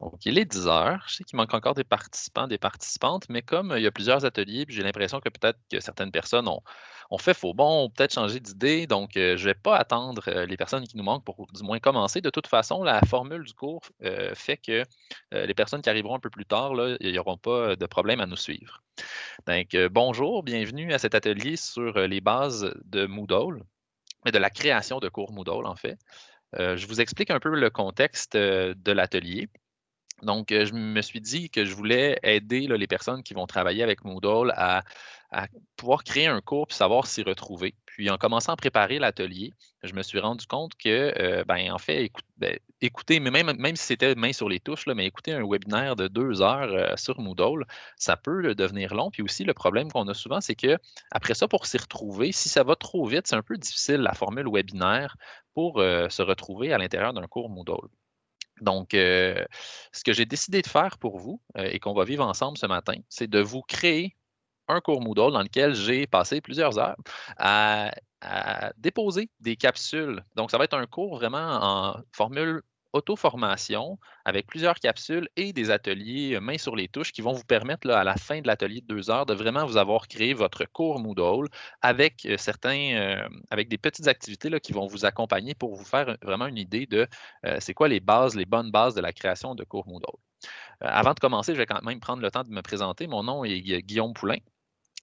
Donc, il est 10 heures. Je sais qu'il manque encore des participants, des participantes, mais comme il y a plusieurs ateliers, puis j'ai l'impression que peut-être que certaines personnes ont fait faux bond, ont peut-être changé d'idée. Donc, je ne vais pas attendre les personnes qui nous manquent pour du moins commencer. De toute façon, la formule du cours fait que les personnes qui arriveront un peu plus tard, là, il n'y auront pas de problème à nous suivre. Donc, bonjour, bienvenue à cet atelier sur les bases de Moodle, mais de la création de cours Moodle, en fait. Je vous explique un peu le contexte de l'atelier. Donc, je me suis dit que je voulais aider là, les personnes qui vont travailler avec Moodle à pouvoir créer un cours puis savoir s'y retrouver. Puis, en commençant à préparer l'atelier, je me suis rendu compte que, ben, en fait, écouter, mais même si c'était main sur les touches, là, mais écouter un webinaire de 2 heures sur Moodle, ça peut devenir long. Puis aussi, le problème qu'on a souvent, c'est que après ça, pour s'y retrouver, si ça va trop vite, c'est un peu difficile, la formule webinaire, pour se retrouver à l'intérieur d'un cours Moodle. Donc, ce que j'ai décidé de faire pour vous et qu'on va vivre ensemble ce matin, c'est de vous créer un cours Moodle dans lequel j'ai passé plusieurs heures à, à déposer des capsules. Donc, ça va être un cours vraiment en formule auto-formation avec plusieurs capsules et des ateliers main sur les touches qui vont vous permettre, là, à la fin de l'atelier de 2 heures, de vraiment vous avoir créé votre cours Moodle avec avec des petites activités là, qui vont vous accompagner pour vous faire vraiment une idée de c'est quoi les bases, les bonnes bases de la création de cours Moodle. Avant de commencer, je vais quand même prendre le temps de me présenter. Mon nom est Guillaume Poulain.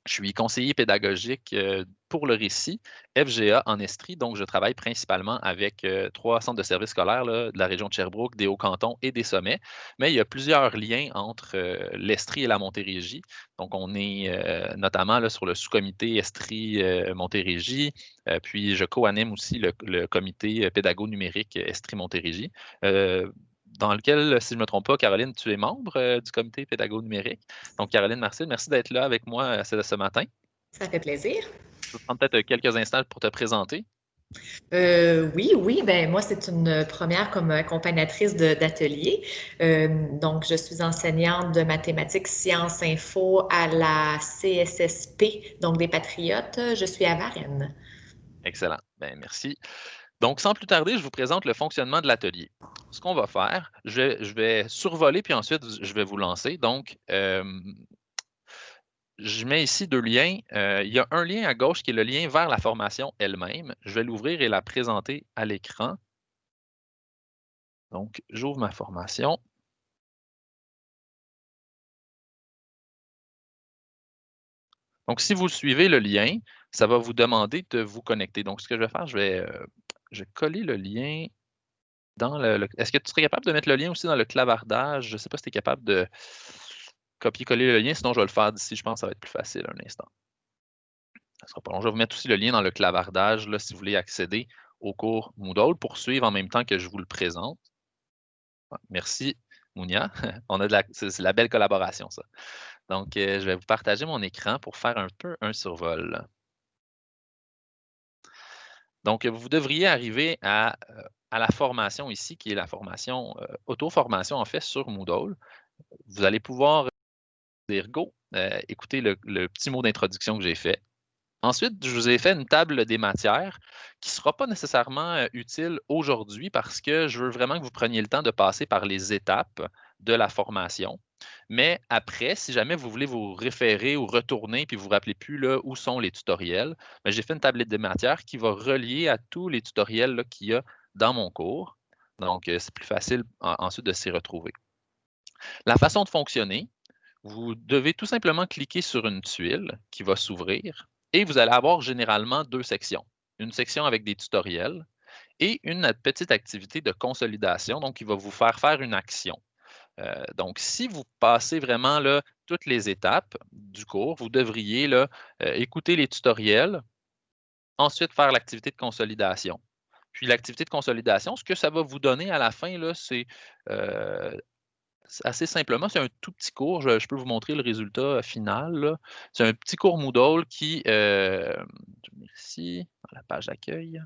Je suis conseiller pédagogique pour le récit FGA en Estrie, donc je travaille principalement avec 3 centres de services scolaires là, de la région de Sherbrooke, des Hauts-Cantons et des Sommets. Mais il y a plusieurs liens entre l'Estrie et la Montérégie. Donc, on est notamment là, sur le sous-comité Estrie-Montérégie. Puis, je co-anime aussi le comité pédago-numérique Estrie-Montérégie. Dans lequel, si je ne me trompe pas, Caroline, tu es membre du comité pédago-numérique. Donc, Caroline Marcel, merci d'être là avec moi ce matin. Ça fait plaisir. Je peux prendre peut-être quelques instants pour te présenter. Oui, ben moi c'est une première comme accompagnatrice d'atelier. Donc je suis enseignante de mathématiques, sciences, info à la CSSP, donc des Patriotes. Je suis à Varennes. Excellent. Ben, merci. Donc, sans plus tarder, je vous présente le fonctionnement de l'atelier. Ce qu'on va faire, je vais survoler, puis ensuite, je vais vous lancer. Donc, je mets ici deux liens. Il y a un lien à gauche qui est le lien vers la formation elle-même. Je vais l'ouvrir et la présenter à l'écran. Donc, j'ouvre ma formation. Donc, si vous suivez le lien, ça va vous demander de vous connecter. Donc, ce que je vais faire, je vais coller le lien dans Est-ce que tu serais capable de mettre le lien aussi dans le clavardage? Je ne sais pas si tu es capable de copier-coller le lien, sinon je vais le faire d'ici. Je pense que ça va être plus facile un instant. Ça sera pas long. Je vais vous mettre aussi le lien dans le clavardage là, si vous voulez accéder au cours Moodle pour suivre en même temps que je vous le présente. Ah, merci, Mounia. C'est la belle collaboration, ça. Donc, je vais vous partager mon écran pour faire un peu un survol. Donc, vous devriez arriver à la formation ici, qui est la formation, auto-formation en fait sur Moodle. Vous allez pouvoir dire go, écouter le petit mot d'introduction que j'ai fait. Ensuite, je vous ai fait une table des matières qui ne sera pas nécessairement utile aujourd'hui parce que je veux vraiment que vous preniez le temps de passer par les étapes de la formation. Mais après, si jamais vous voulez vous référer ou retourner puis vous ne vous rappelez plus là, où sont les tutoriels, ben, j'ai fait une tablette des matières qui va relier à tous les tutoriels là, qu'il y a dans mon cours. Donc, c'est plus facile ensuite de s'y retrouver. La façon de fonctionner, vous devez tout simplement cliquer sur une tuile qui va s'ouvrir et vous allez avoir généralement deux sections. Une section avec des tutoriels et une petite activité de consolidation, donc qui va vous faire faire une action. Donc, si vous passez vraiment là, toutes les étapes du cours, vous devriez là, écouter les tutoriels, ensuite faire l'activité de consolidation. Puis l'activité de consolidation, ce que ça va vous donner à la fin, là, euh, assez simplement, c'est un tout petit cours. Je peux vous montrer le résultat final, là. C'est un petit cours Moodle qui, je vais venir ici, dans la page d'accueil,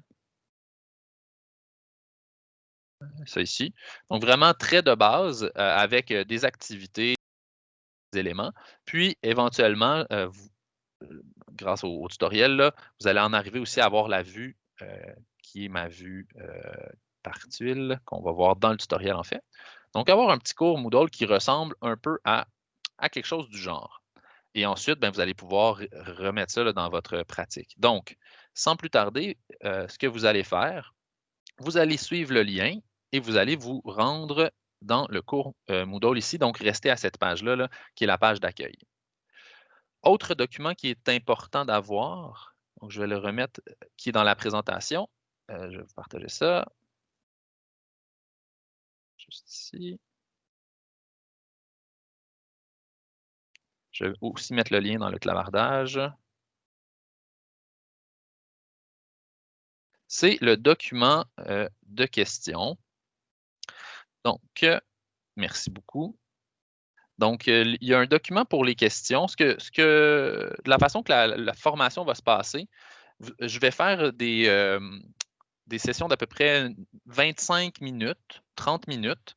ça ici. Donc vraiment très de base, avec des activités, des éléments. Puis éventuellement, grâce au tutoriel, là, vous allez en arriver aussi à avoir la vue, qui est ma vue par tuile, qu'on va voir dans le tutoriel en fait. Donc, avoir un petit cours Moodle qui ressemble un peu à quelque chose du genre. Et ensuite, ben, vous allez pouvoir remettre ça là, dans votre pratique. Donc, sans plus tarder, ce que vous allez faire, vous allez suivre le lien et vous allez vous rendre dans le cours Moodle ici. Donc, restez à cette page-là, là, qui est la page d'accueil. Autre document qui est important d'avoir, donc je vais le remettre, qui est dans la présentation. Je vais vous partager ça. Juste ici. Je vais aussi mettre le lien dans le clavardage. C'est le document de questions. Donc, merci beaucoup. Donc, il y a un document pour les questions. De la façon que la formation va se passer, je vais faire des sessions d'à peu près 25 minutes, 30 minutes,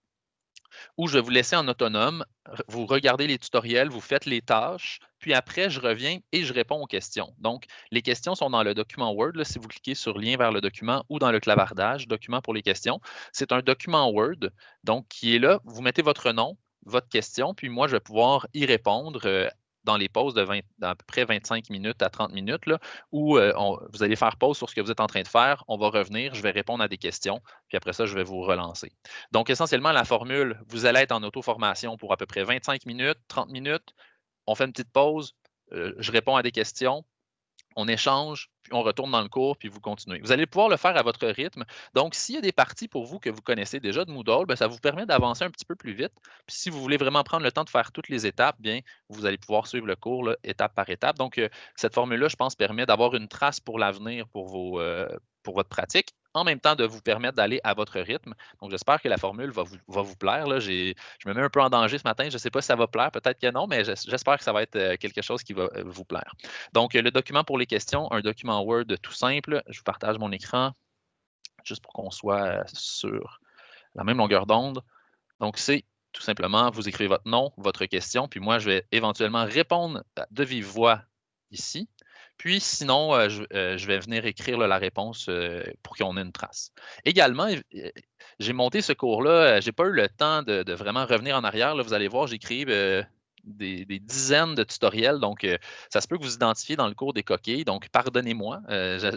où je vais vous laisser en autonome, vous regardez les tutoriels, vous faites les tâches, puis après, je reviens et je réponds aux questions. Donc, les questions sont dans le document Word, là, si vous cliquez sur lien vers le document ou dans le clavardage, document pour les questions. C'est un document Word, donc qui est là. Vous mettez votre nom, votre question, puis moi, je vais pouvoir y répondre dans les pauses d'à peu près 25 minutes à 30 minutes, là, où vous allez faire pause sur ce que vous êtes en train de faire. On va revenir, je vais répondre à des questions, puis après ça, je vais vous relancer. Donc, essentiellement, la formule, vous allez être en auto-formation pour à peu près 25 minutes, 30 minutes. On fait une petite pause, je réponds à des questions, on échange, puis on retourne dans le cours, puis vous continuez. Vous allez pouvoir le faire à votre rythme. Donc, s'il y a des parties pour vous que vous connaissez déjà de Moodle, bien, ça vous permet d'avancer un petit peu plus vite. Puis si vous voulez vraiment prendre le temps de faire toutes les étapes, bien, vous allez pouvoir suivre le cours là, étape par étape. Donc, cette formule-là, je pense, permet d'avoir une trace pour l'avenir pour votre pratique, en même temps de vous permettre d'aller à votre rythme. Donc, j'espère que la formule va vous plaire. Là. Je me mets un peu en danger ce matin. Je ne sais pas si ça va plaire, peut-être que non, mais j'espère que ça va être quelque chose qui va vous plaire. Donc, le document pour les questions, un document Word tout simple. Je vous partage mon écran juste pour qu'on soit sur la même longueur d'onde. Donc, c'est tout simplement, vous écrivez votre nom, votre question, puis moi, je vais éventuellement répondre de vive voix ici. Puis sinon, je vais venir écrire là, la réponse pour qu'on ait une trace. Également, j'ai monté ce cours-là, je n'ai pas eu le temps de vraiment revenir en arrière. Là, vous allez voir, j'ai créé des dizaines de tutoriels. Donc, ça se peut que vous identifiez dans le cours des coquilles. Donc, pardonnez-moi.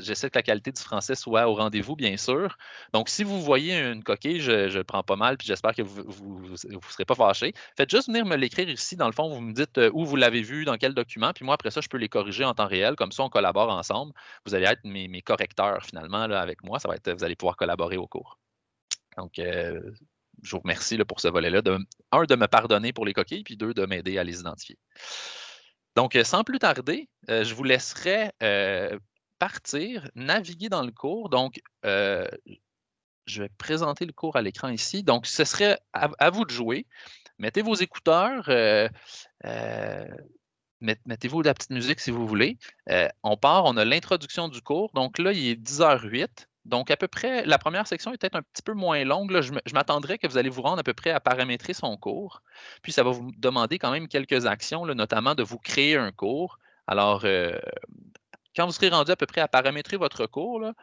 J'essaie que la qualité du français soit au rendez-vous, bien sûr. Donc, si vous voyez une coquille, je le prends pas mal, puis j'espère que vous ne serez pas fâchés. Faites juste venir me l'écrire ici. Dans le fond, vous me dites où vous l'avez vu, dans quel document, puis moi, après ça, je peux les corriger en temps réel. Comme ça, on collabore ensemble. Vous allez être mes correcteurs, finalement, là, avec moi. Vous allez pouvoir collaborer au cours. Donc, je vous remercie là, pour ce volet-là. De me pardonner pour les coquilles, puis deux, de m'aider à les identifier. Donc, sans plus tarder, je vous laisserai partir, naviguer dans le cours. Donc, je vais présenter le cours à l'écran ici. Donc, ce serait à vous de jouer. Mettez vos écouteurs, mettez-vous de la petite musique si vous voulez. On part, on a l'introduction du cours. Donc là, il est 10h08. Donc, à peu près, la première section est peut-être un petit peu moins longue. Là. Je m'attendrais que vous allez vous rendre à peu près à paramétrer son cours. Puis, ça va vous demander quand même quelques actions, là, notamment de vous créer un cours. Alors, quand vous serez rendu à peu près à paramétrer votre cours, là,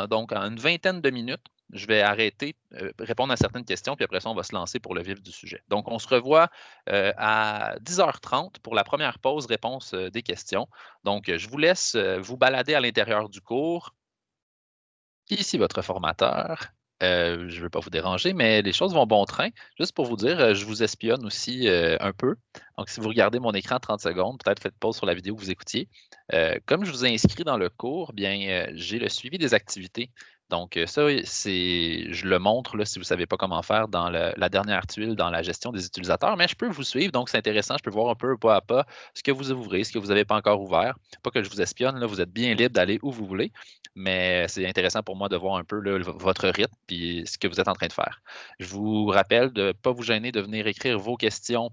donc en une vingtaine de minutes, je vais arrêter, répondre à certaines questions, puis après ça, on va se lancer pour le vif du sujet. Donc, on se revoit à 10h30 pour la première pause réponse des questions. Donc, je vous laisse vous balader à l'intérieur du cours. Ici, votre formateur. Je ne veux pas vous déranger, mais les choses vont bon train. Juste pour vous dire, je vous espionne aussi un peu. Donc, si vous regardez mon écran 30 secondes, peut-être faites pause sur la vidéo que vous écoutiez. Comme je vous ai inscrit dans le cours, bien, j'ai le suivi des activités. Donc, ça, je le montre là, si vous ne savez pas comment faire dans la dernière tuile dans la gestion des utilisateurs, mais je peux vous suivre, donc c'est intéressant. Je peux voir un peu pas à pas ce que vous ouvrez, ce que vous n'avez pas encore ouvert. Pas que je vous espionne, là, vous êtes bien libre d'aller où vous voulez, mais c'est intéressant pour moi de voir un peu là, votre rythme et ce que vous êtes en train de faire. Je vous rappelle de ne pas vous gêner de venir écrire vos questions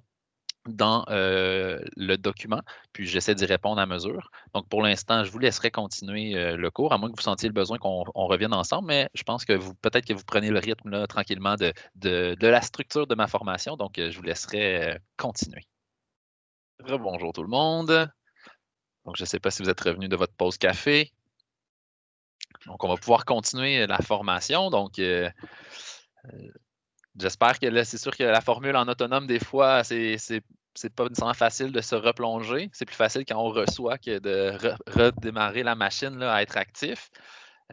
dans le document, puis j'essaie d'y répondre à mesure. Donc, pour l'instant, je vous laisserai continuer le cours, à moins que vous sentiez le besoin qu'on revienne ensemble, mais je pense que peut-être que vous prenez le rythme là, tranquillement de la structure de ma formation, donc je vous laisserai continuer. Rebonjour tout le monde. Donc, je ne sais pas si vous êtes revenu de votre pause café. Donc, on va pouvoir continuer la formation. Donc, J'espère que là, c'est sûr que la formule en autonome, des fois, c'est pas nécessairement facile de se replonger. C'est plus facile quand on reçoit que de redémarrer la machine là, à être actif.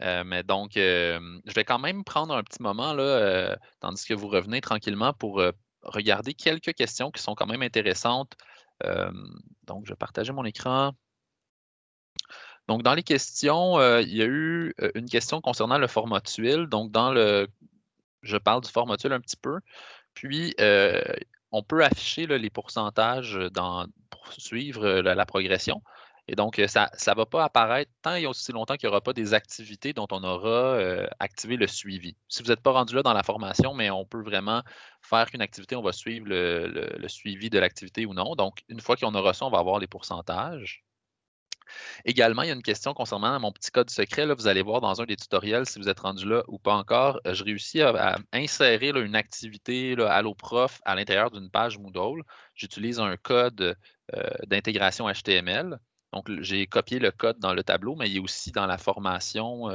Mais donc, je vais quand même prendre un petit moment là, tandis que vous revenez tranquillement pour regarder quelques questions qui sont quand même intéressantes. Euh, donc, je vais partager mon écran. Donc, dans les questions, il y a eu une question concernant le format tuile. Donc, je parle du format tuile un petit peu. Puis, on peut afficher là, les pourcentages pour suivre la progression. Et donc, ça ne va pas apparaître tant et aussi longtemps qu'il n'y aura pas des activités dont on aura activé le suivi. Si vous n'êtes pas rendu là dans la formation, mais on peut vraiment faire qu'une activité, on va suivre le suivi de l'activité ou non. Donc, une fois qu'on aura ça, on va avoir les pourcentages. Également, il y a une question concernant mon petit code secret. Là, vous allez voir dans un des tutoriels, si vous êtes rendu là ou pas encore, je réussis à insérer là, une activité là, Allo Prof à l'intérieur d'une page Moodle. J'utilise un code d'intégration HTML. Donc, j'ai copié le code dans le tableau, mais il est aussi dans la formation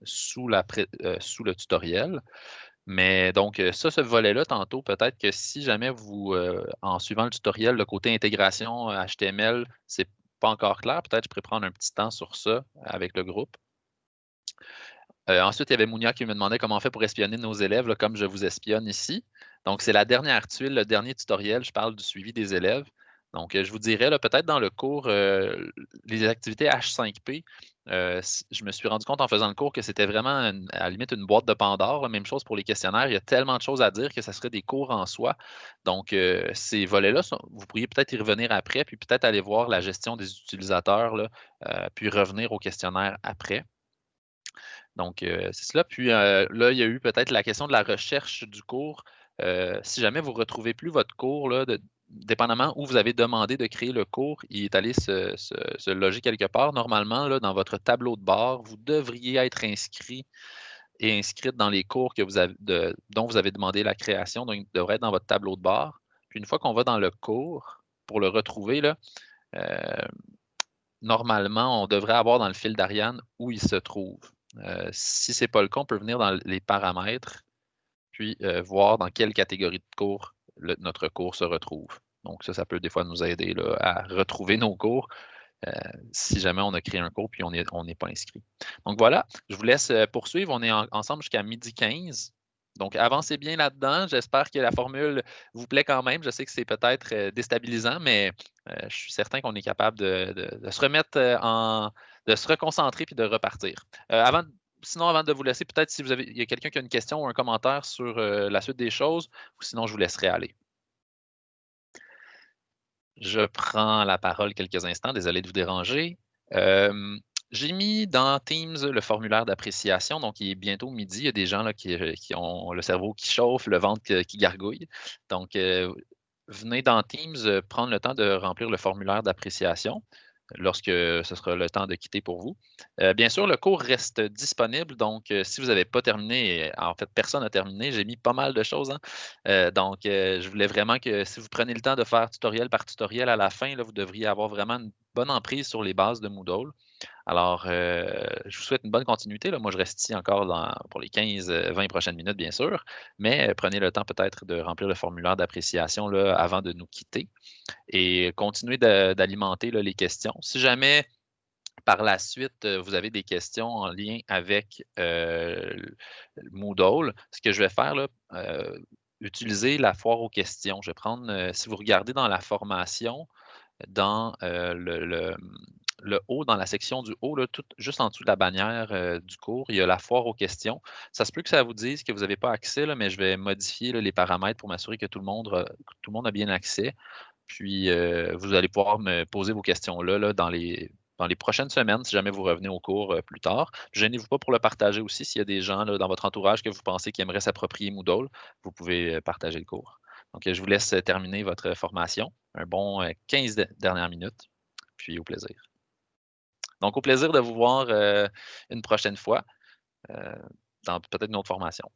sous le tutoriel. Mais donc, ça, ce volet-là, tantôt, peut-être que si jamais vous, en suivant le tutoriel, le côté intégration HTML, c'est pas encore clair, peut-être je pourrais prendre un petit temps sur ça avec le groupe. Ensuite, il y avait Mounia qui me demandait comment on fait pour espionner nos élèves, là, comme je vous espionne ici. Donc, c'est la dernière tuile, le dernier tutoriel, je parle du suivi des élèves. Donc, je vous dirais, peut-être dans le cours, les activités H5P, je me suis rendu compte en faisant le cours que c'était vraiment, à la limite, une boîte de Pandore. La même chose pour les questionnaires. Il y a tellement de choses à dire que ça serait des cours en soi. Donc, ces volets-là, vous pourriez peut-être y revenir après, puis peut-être aller voir la gestion des utilisateurs, là, puis revenir au questionnaire après. Donc, c'est cela. Puis là, il y a eu peut-être la question de la recherche du cours. Si jamais vous ne retrouvez plus votre cours, là, dépendamment où vous avez demandé de créer le cours, il est allé se loger quelque part. Normalement, là, dans votre tableau de bord, vous devriez être inscrit et inscrite dans les cours dont vous avez demandé la création. Donc, il devrait être dans votre tableau de bord. Puis une fois qu'on va dans le cours, pour le retrouver, là, euh, normalement, on devrait avoir dans le fil d'Ariane où il se trouve. Si ce n'est pas le cas, on peut venir dans les paramètres, puis voir dans quelle catégorie de cours notre cours se retrouve. Donc ça peut des fois nous aider là, à retrouver nos cours si jamais on a créé un cours puis on n'est pas inscrit. Donc voilà, je vous laisse poursuivre. On est ensemble jusqu'à 12h15. Donc avancez bien là-dedans. J'espère que la formule vous plaît quand même. Je sais que c'est peut-être déstabilisant, mais je suis certain qu'on est capable de se remettre de se reconcentrer puis de repartir. Sinon, avant de vous laisser, peut-être si il y a quelqu'un qui a une question ou un commentaire sur la suite des choses, ou sinon je vous laisserai aller. Je prends la parole quelques instants, désolé de vous déranger. J'ai mis dans Teams le formulaire d'appréciation, donc il est bientôt midi. Il y a des gens là, qui ont le cerveau qui chauffe, le ventre qui gargouille. Donc, venez dans Teams prendre le temps de remplir le formulaire d'appréciation lorsque ce sera le temps de quitter pour vous. Bien sûr, le cours reste disponible, donc si vous n'avez pas terminé, en fait, personne n'a terminé, j'ai mis pas mal de choses, hein. Donc, je voulais vraiment que si vous prenez le temps de faire tutoriel par tutoriel à la fin, là, vous devriez avoir vraiment une bonne emprise sur les bases de Moodle. Alors, je vous souhaite une bonne continuité. Là. Moi, je reste ici encore pour les 15-20 prochaines minutes, bien sûr, mais prenez le temps peut-être de remplir le formulaire d'appréciation là, avant de nous quitter et continuez d'alimenter les questions. Si jamais par la suite, vous avez des questions en lien avec Moodle, ce que je vais faire, là, utiliser la foire aux questions. Je vais prendre, si vous regardez dans la formation, dans le haut, dans la section du haut, là, juste en dessous de la bannière du cours, il y a la foire aux questions. Ça se peut que ça vous dise que vous n'avez pas accès, là, mais je vais modifier là, les paramètres pour m'assurer que tout le monde a bien accès. Puis, vous allez pouvoir me poser vos questions là, dans les prochaines semaines, si jamais vous revenez au cours plus tard. Gênez-vous pas pour le partager aussi. S'il y a des gens là, dans votre entourage que vous pensez qui aimeraient s'approprier Moodle, vous pouvez partager le cours. Donc, je vous laisse terminer votre formation. Un bon 15 dernières minutes. Puis, au plaisir. Donc, au plaisir de vous voir une prochaine fois dans peut-être une autre formation.